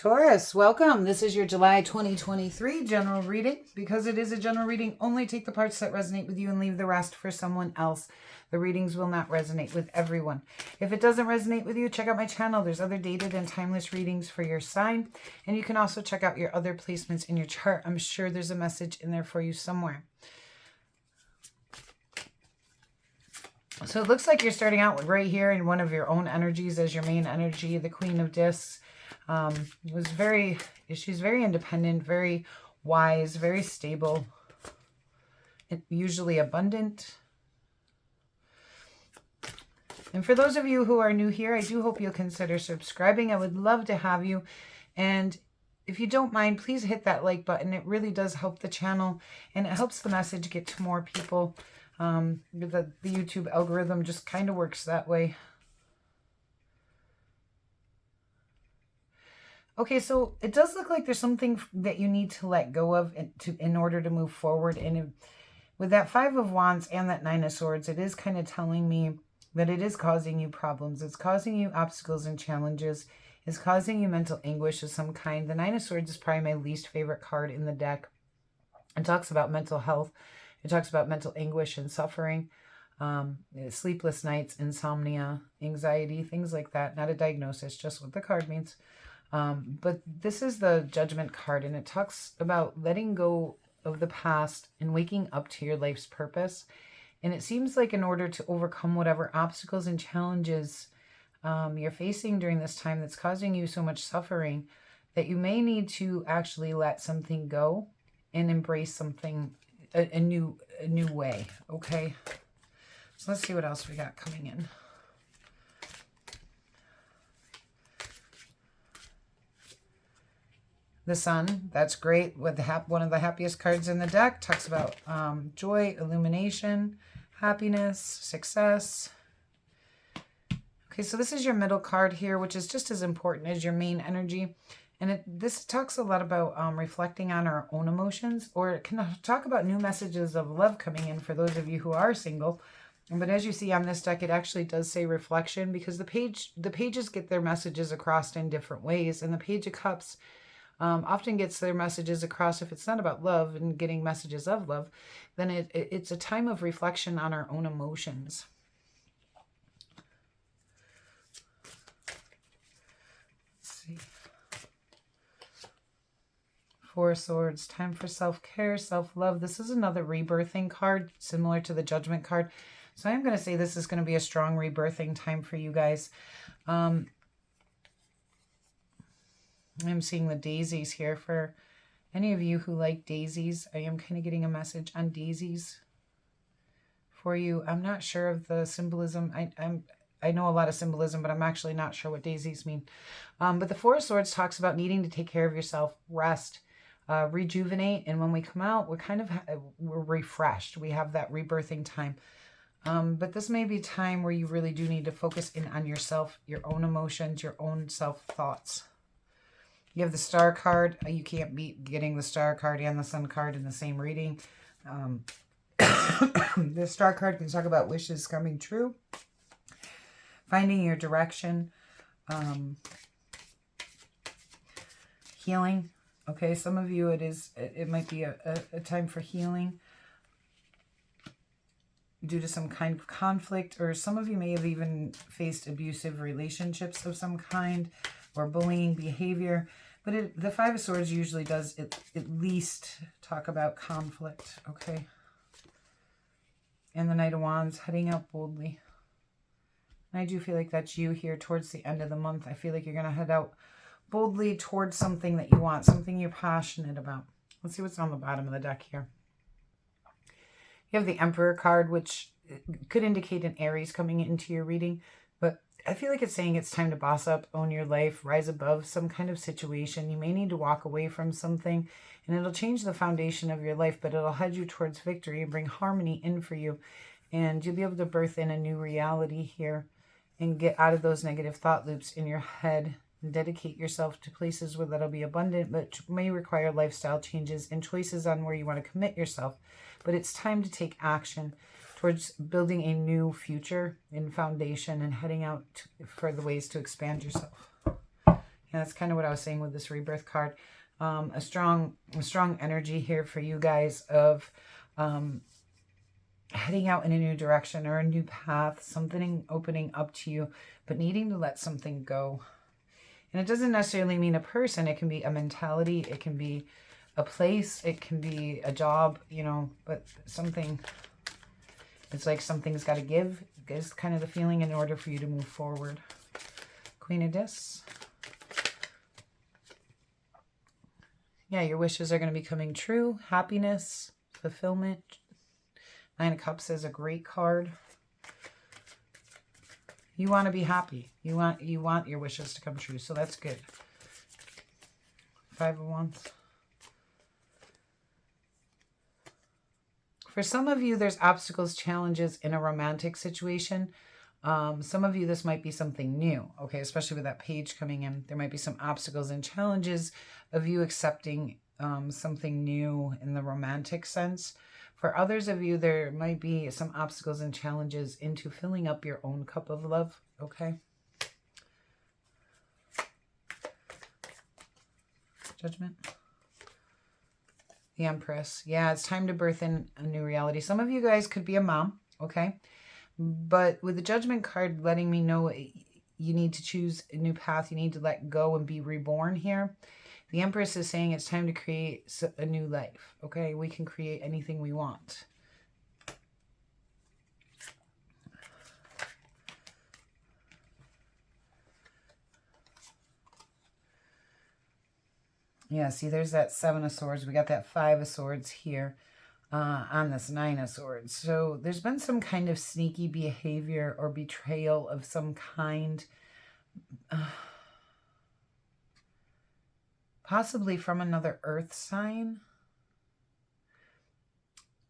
Taurus, welcome. This is your July 2023 general reading. Because it is a general reading, only take the parts that resonate with you and leave the rest for someone else. The readings will not resonate with everyone. If it doesn't resonate with you, check out my channel. There's other dated and timeless readings for your sign. And you can also check out your other placements in your chart. I'm sure there's a message in there for you somewhere. So it looks like you're starting out right here in one of your own energies as your main energy, the Queen of Discs. She's very independent, very wise, very stable, usually abundant. And for those of you who are new here, I do hope you'll consider subscribing. I would love to have you. And if you don't mind, please hit that like button. It really does help the channel and it helps the message get to more people. The YouTube algorithm just kind of works that way. Okay, so it does look like there's something that you need to let go of in order to move forward. And with that Five of Wands and that Nine of Swords, it is kind of telling me that it is causing you problems. It's causing you obstacles and challenges. It's causing you mental anguish of some kind. The Nine of Swords is probably my least favorite card in the deck. It talks about mental health. It talks about mental anguish and suffering, sleepless nights, insomnia, anxiety, things like that. Not a diagnosis, just what the card means. But this is the Judgment card, and it talks about letting go of the past and waking up to your life's purpose. And it seems like in order to overcome whatever obstacles and challenges you're facing during this time that's causing you so much suffering, that you may need to actually let something go and embrace something, a new way, okay? So let's see what else we got coming in. The Sun, that's great. With one of the happiest cards in the deck, talks about joy, illumination, happiness, success. Okay, so this is your middle card here, which is just as important as your main energy. And this talks a lot about reflecting on our own emotions, or it can talk about new messages of love coming in for those of you who are single. But as you see on this deck, it actually does say reflection, because the pages get their messages across in different ways. And the Page of Cups often gets their messages across. If it's not about love and getting messages of love, then it's a time of reflection on our own emotions. Let's see. Four of Swords, time for self-care, self-love. This is another rebirthing card, similar to the Judgment card. So I'm going to say this is going to be a strong rebirthing time for you guys. I'm seeing the daisies here. For any of you who like daisies, I am kind of getting a message on daisies for you. I'm not sure of the symbolism. I know a lot of symbolism, but I'm actually not sure what daisies mean. But the Four of Swords talks about needing to take care of yourself, rest, rejuvenate. And when we come out, we're refreshed. We have that rebirthing time. But this may be time where you really do need to focus in on yourself, your own emotions, your own self-thoughts. You have the Star card. You can't beat getting the Star card and the Sun card in the same reading. The Star card can talk about wishes coming true, finding your direction, healing. Okay, some of you, it might be a time for healing due to some kind of conflict, or some of you may have even faced abusive relationships of some kind, or bullying behavior. But the Five of Swords usually does at least talk about conflict, okay? And the Knight of Wands, heading out boldly. And I do feel like that's you here towards the end of the month. I feel like you're going to head out boldly towards something that you want, something you're passionate about. Let's see what's on the bottom of the deck here. You have the Emperor card, which could indicate an Aries coming into your reading, but I feel like it's saying it's time to boss up, own your life, rise above some kind of situation. You may need to walk away from something, and it'll change the foundation of your life, but it'll head you towards victory and bring harmony in for you. And you'll be able to birth in a new reality here and get out of those negative thought loops in your head and dedicate yourself to places where that'll be abundant, but may require lifestyle changes and choices on where you want to commit yourself. But it's time to take action towards building a new future and foundation and heading out for the ways to expand yourself. You Yeah, that's kind of what I was saying with this rebirth card. A strong energy here for you guys of heading out in a new direction or a new path, something opening up to you, but needing to let something go. And it doesn't necessarily mean a person. It can be a mentality. It can be a place. It can be a job, you know, but something, it's like something's got to give, is kind of the feeling in order for you to move forward. Queen of Discs. Yeah, your wishes are going to be coming true. Happiness, fulfillment. Nine of Cups is a great card. You want to be happy. You want your wishes to come true, so that's good. Five of Wands. For some of you, there's obstacles, challenges in a romantic situation. Some of you, this might be something new, okay? Especially with that page coming in. There might be some obstacles and challenges of you accepting something new in the romantic sense. For others of you, there might be some obstacles and challenges into filling up your own cup of love, okay? Judgment. The Empress. Yeah, it's time to birth in a new reality. Some of you guys could be a mom, okay? But with the Judgment card letting me know you need to choose a new path, you need to let go and be reborn here. The Empress is saying it's time to create a new life, okay? We can create anything we want. Yeah, see, there's that Seven of Swords. We got that Five of Swords here on this Nine of Swords. So there's been some kind of sneaky behavior or betrayal of some kind. Possibly from another earth sign.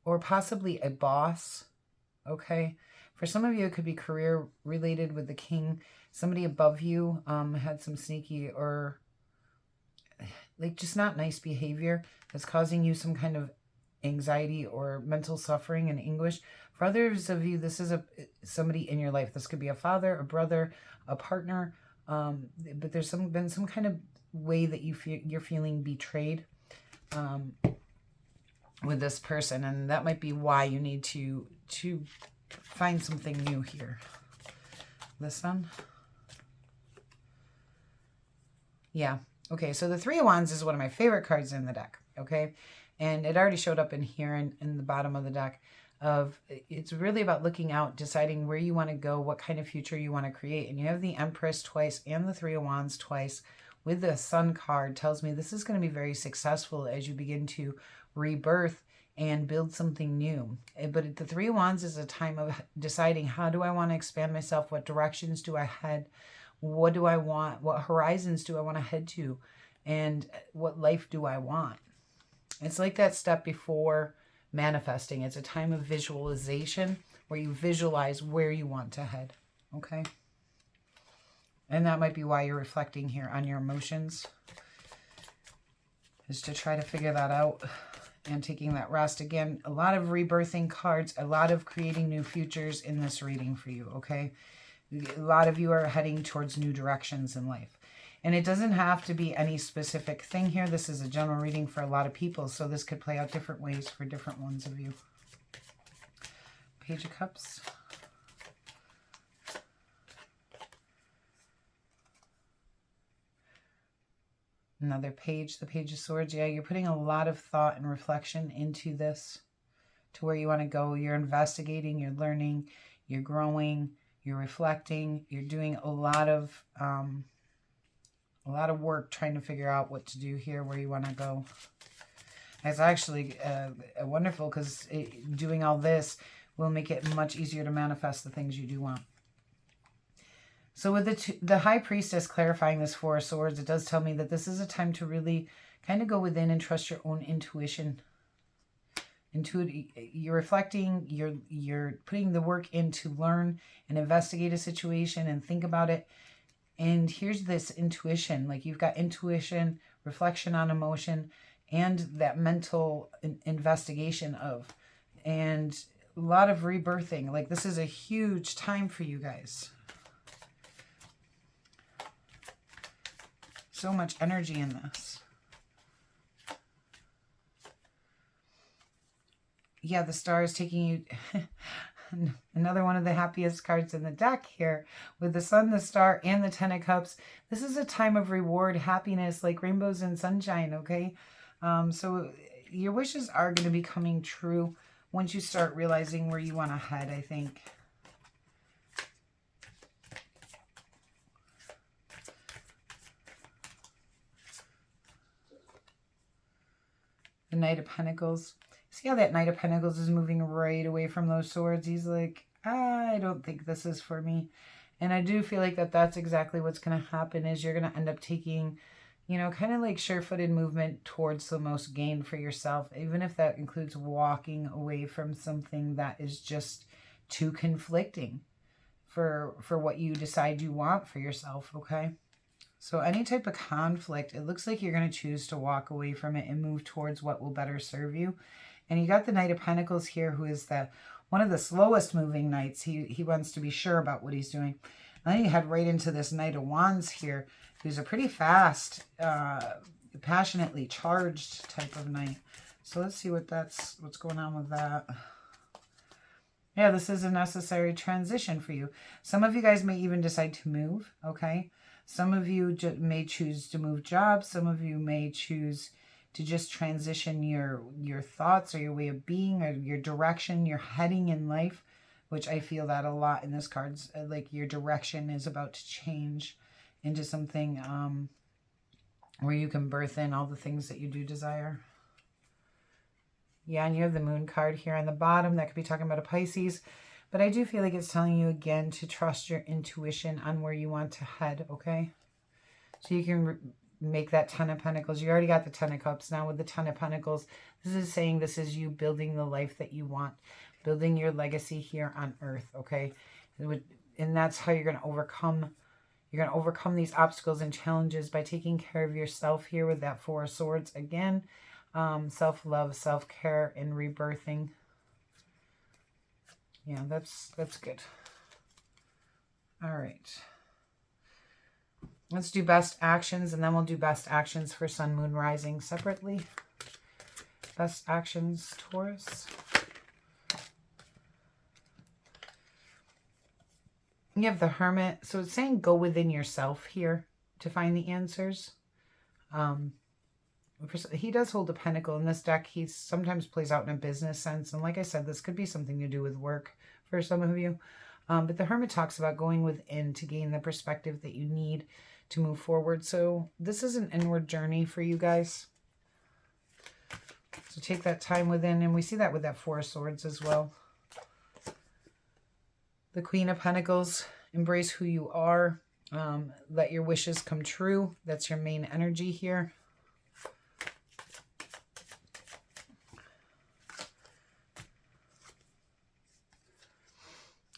Or possibly a boss. Okay. For some of you, it could be career related with the King. Somebody above you had some sneaky or like just not nice behavior that's causing you some kind of anxiety or mental suffering and anguish. For others of you, this is somebody in your life. This could be a father, a brother, a partner. But there's been some kind of way that you're feeling betrayed with this person, and that might be why you need to find something new here. This one. Yeah. Okay, so the Three of Wands is one of my favorite cards in the deck, okay? And it already showed up in here in the bottom of the deck. It's really about looking out, deciding where you want to go, what kind of future you want to create. And you have the Empress twice and the Three of Wands twice. With the Sun card, tells me this is going to be very successful as you begin to rebirth and build something new. But the Three of Wands is a time of deciding, how do I want to expand myself? What directions do I head? What do I want? What horizons do I want to head to? And what life do I want? It's like that step before manifesting. It's a time of visualization where you visualize where you want to head. Okay? And that might be why you're reflecting here on your emotions, is to try to figure that out and taking that rest. Again, a lot of rebirthing cards, a lot of creating new futures in this reading for you, okay? A lot of you are heading towards new directions in life. And it doesn't have to be any specific thing here. This is a general reading for a lot of people, so this could play out different ways for different ones of you. Page of Cups. Another page, the Page of Swords. Yeah, you're putting a lot of thought and reflection into this, to where you want to go. You're investigating, you're learning, you're growing, you're reflecting, you're doing a lot of work trying to figure out what to do here, where you want to go. It's actually wonderful, because doing all this will make it much easier to manifest the things you do want. So with the High Priestess clarifying this Four of Swords, it does tell me that this is a time to really kind of go within and trust your own intuition. You're reflecting, you're putting the work in to learn and investigate a situation and think about it. And here's this intuition, like you've got intuition, reflection on emotion, and that mental investigation of, and a lot of rebirthing. Like this is a huge time for you guys. so much energy in this. Yeah, the star is taking you... Another one of the happiest cards in the deck here with the sun, the star, and the 10 of Cups. This is a time of reward, happiness, like rainbows and sunshine, okay? So your wishes are going to be coming true once you start realizing where you want to head, I think. The Knight of Pentacles. See how that Knight of Pentacles is moving right away from those swords? He's like, I don't think this is for me. And I do feel like that's exactly what's going to happen is you're going to end up taking, you know, kind of like sure-footed movement towards the most gain for yourself, even if that includes walking away from something that is just too conflicting for what you decide you want for yourself, okay? So any type of conflict, it looks like you're going to choose to walk away from it and move towards what will better serve you. And you got the Knight of Pentacles here, who is one of the slowest moving knights. He wants to be sure about what he's doing. And then you head right into this Knight of Wands here, who's a pretty fast, passionately charged type of knight. So let's see what's going on with that. Yeah, this is a necessary transition for you. Some of you guys may even decide to move, okay? Some of you may choose to move jobs. Some of you may choose to just transition your thoughts or your way of being or your direction you're heading in life, which I feel that a lot in this cards. Like your direction is about to change into something where you can birth in all the things that you do desire. Yeah, and you have the Moon card here on the bottom. That could be talking about a Pisces. But I do feel like it's telling you again to trust your intuition on where you want to head, okay? So you can make that 10 of Pentacles. You already got the 10 of Cups. Now with the 10 of Pentacles, this is saying this is you building the life that you want, building your legacy here on Earth, okay? And that's how you're going to overcome. You're going to overcome these obstacles and challenges by taking care of yourself here with that 4 of Swords. Again, self-love, self-care, and rebirthing. Yeah, that's good. All right. Let's do best actions, and then we'll do best actions for Sun, Moon, Rising separately. Best actions, Taurus. You have the Hermit. So it's saying go within yourself here to find the answers. He does hold a pentacle in this deck. He sometimes plays out in a business sense. And like I said, this could be something to do with work for some of you. But the Hermit talks about going within to gain the perspective that you need to move forward. So this is an inward journey for you guys. So take that time within. And we see that with that 4 of Swords as well. The Queen of Pentacles. Embrace who you are. Let your wishes come true. That's your main energy here.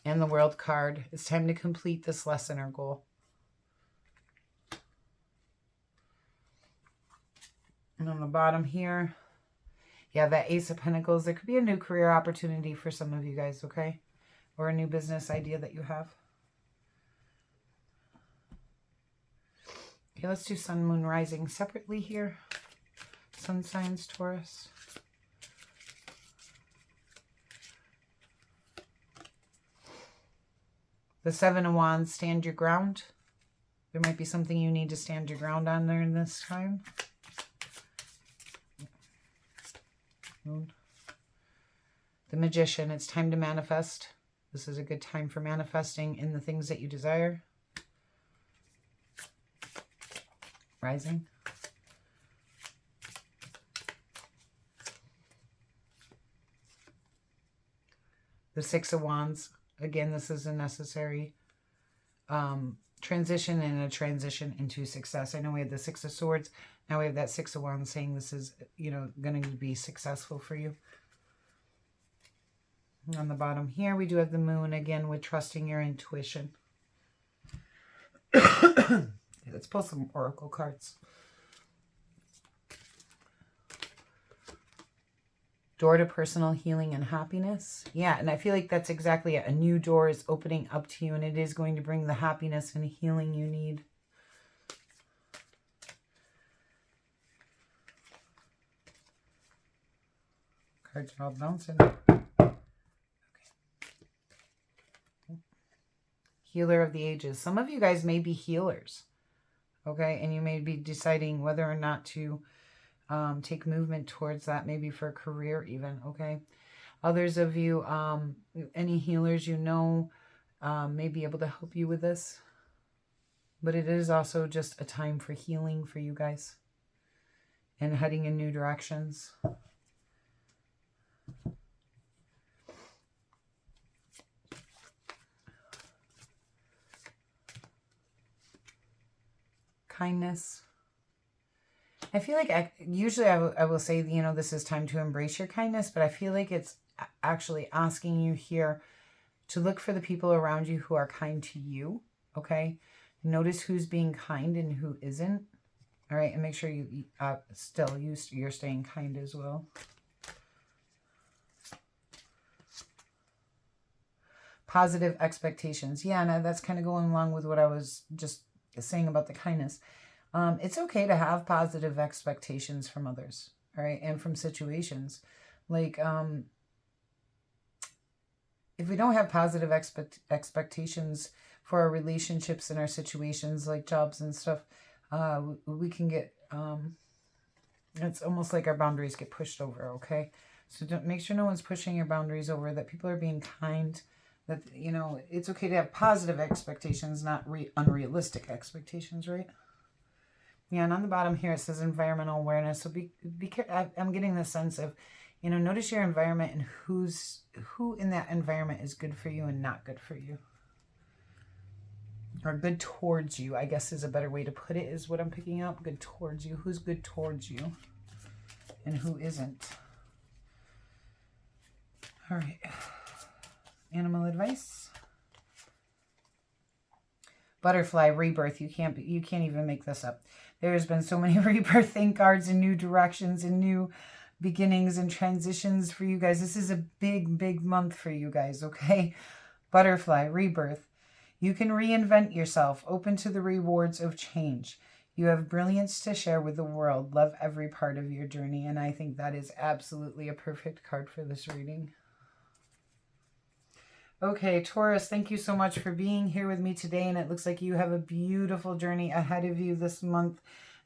And the World card. It's time to complete this lesson or goal. And on the bottom here, yeah, that Ace of Pentacles. There could be a new career opportunity for some of you guys, okay? Or a new business idea that you have. Okay, let's do Sun, Moon, Rising separately here. Sun signs, Taurus. The 7 of Wands, stand your ground. There might be something you need to stand your ground on there in this time. The Magician, it's time to manifest. This is a good time for manifesting in the things that you desire. Rising. The 6 of Wands. Again, this is a necessary transition and a transition into success. I know we had the 6 of Swords. Now we have that 6 of Wands saying this is, you know, going to be successful for you. And on the bottom here, we do have the Moon again with trusting your intuition. Let's pull some oracle cards. Door to personal healing and happiness. Yeah, and I feel like that's exactly it. A new door is opening up to you, and it is going to bring the happiness and healing you need. Cards are all bouncing. Healer of the ages. Some of you guys may be healers, okay? And you may be deciding whether or not to take movement towards that, maybe for a career even, okay? Others of you, any healers you know may be able to help you with this. But it is also just a time for healing for you guys and heading in new directions. Kindness. I feel like usually I will say, you know, this is time to embrace your kindness, but I feel like it's actually asking you here to look for the people around you who are kind to you, okay? Notice who's being kind and who isn't, all right? And make sure you're staying kind as well. Positive expectations. Yeah, and that's kind of going along with what I was just saying about the kindness. It's okay to have positive expectations from others, all right, and from situations. Like, if we don't have positive expectations for our relationships and our situations, like jobs and stuff, we can get, it's almost like our boundaries get pushed over, okay? So make sure no one's pushing your boundaries over, that people are being kind, that, you know, it's okay to have positive expectations, not unrealistic expectations, right? Yeah, and on the bottom here, it says environmental awareness. So be careful. I'm getting the sense of, you know, notice your environment and who in that environment is good for you and not good for you. Or good towards you, I guess is a better way to put it, is what I'm picking up. Good towards you. Who's good towards you and who isn't. All right. Animal advice. Butterfly, rebirth. You can't even make this up. There's been so many rebirthing cards and new directions and new beginnings and transitions for you guys. This is a big, big month for you guys, okay? Butterfly, rebirth. You can reinvent yourself, open to the rewards of change. You have brilliance to share with the world. Love every part of your journey. And I think that is absolutely a perfect card for this reading. Okay, Taurus, thank you so much for being here with me today. And it looks like you have a beautiful journey ahead of you this month.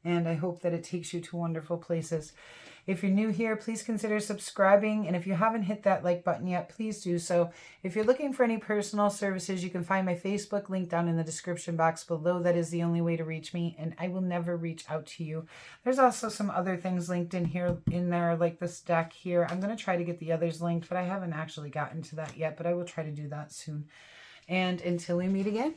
And I hope that it takes you to wonderful places. If you're new here, please consider subscribing. And if you haven't hit that like button yet, please do so. If you're looking for any personal services, you can find my Facebook link down in the description box below. That is the only way to reach me, and I will never reach out to you. There's also some other things linked in there, like this deck here. I'm going to try to get the others linked, but I haven't actually gotten to that yet, but I will try to do that soon. And until we meet again,